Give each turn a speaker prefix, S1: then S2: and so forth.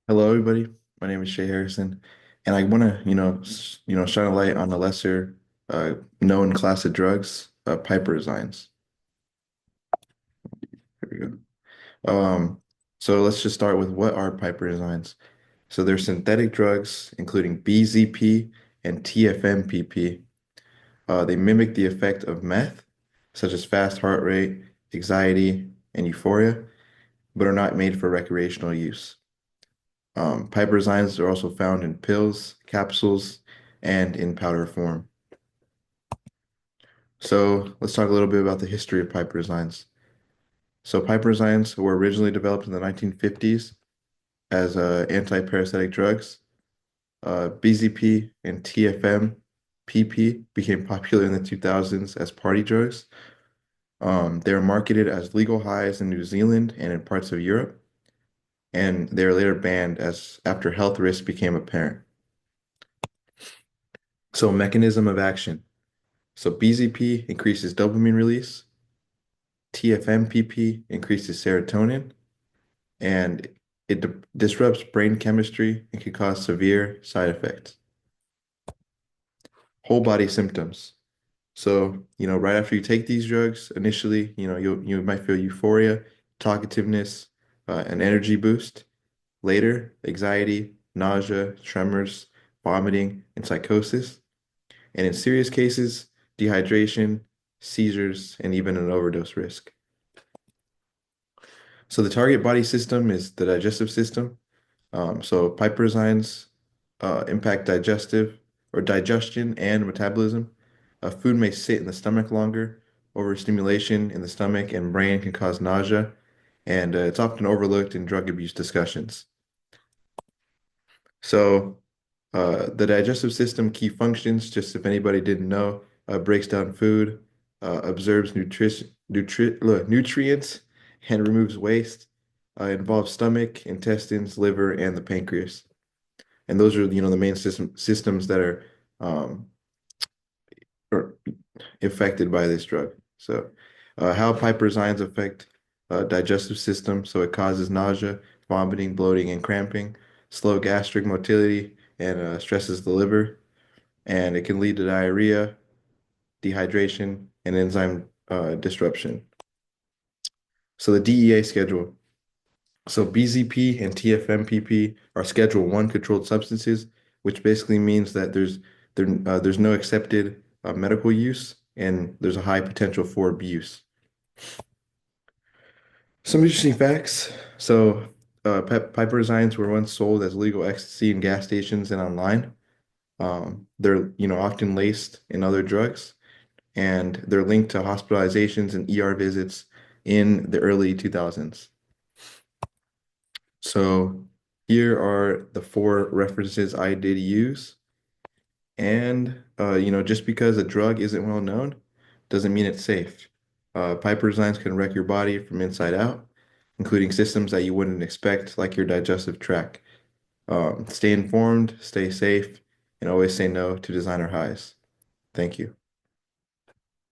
S1: Hello, everybody. My name is Shay Harrison, and I want to, shine a light on a lesser known class of drugs, piperazines. Here we go. So let's just start with what are piperazines. So they're synthetic drugs, including BZP and TFMPP. They mimic the effect of meth, such as fast heart rate, anxiety, and euphoria, but are not made for recreational use. Piperazines are also found in pills, capsules, and in powder form. So let's talk a little bit about the history of piperazines. So piperazines were originally developed in the 1950s as anti-parasitic drugs. BZP and TFM-PP became popular in the 2000s as party drugs. They were marketed as legal highs in New Zealand and in parts of Europe, and they were later banned as after health risks became apparent. So mechanism of action. So BZP increases dopamine release, TFMPP increases serotonin, and it disrupts brain chemistry and can cause severe side effects. Whole body symptoms. So, right after you take these drugs, initially, you might feel euphoria, talkativeness, an energy boost. Later, anxiety, nausea, tremors, vomiting, and psychosis. And in serious cases, dehydration, seizures, and even an overdose risk. So the target body system is the digestive system. So piperazines impact digestive or digestion and metabolism. Food may sit in the stomach longer. Overstimulation in the stomach and brain can cause nausea, and it's often overlooked in drug abuse discussions. So the digestive system key functions, just if anybody didn't know, breaks down food, absorbs nutrients, and removes waste. Involves stomach, intestines, liver, and the pancreas. And those are, the main systems that um, are affected by this drug. So, how piperazines affect digestive system. So it causes nausea, vomiting, bloating, and cramping, slow gastric motility, and stresses the liver. And it can lead to diarrhea, dehydration, and enzyme disruption. So the DEA schedule. So BZP and TFMPP are Schedule 1 controlled substances, which basically means that there's no accepted medical use and there's a high potential for abuse. Some interesting facts. So piperazines were once sold as legal ecstasy in gas stations and online. They're, often laced in other drugs, and they're linked to hospitalizations and ER visits in the early 2000s. So here are the four references I did use. And, just because a drug isn't well known doesn't mean it's safe. Piperazines can wreck your body from inside out, including systems that you wouldn't expect, like your digestive tract. Stay informed, stay safe, and always say no to designer highs. Thank you.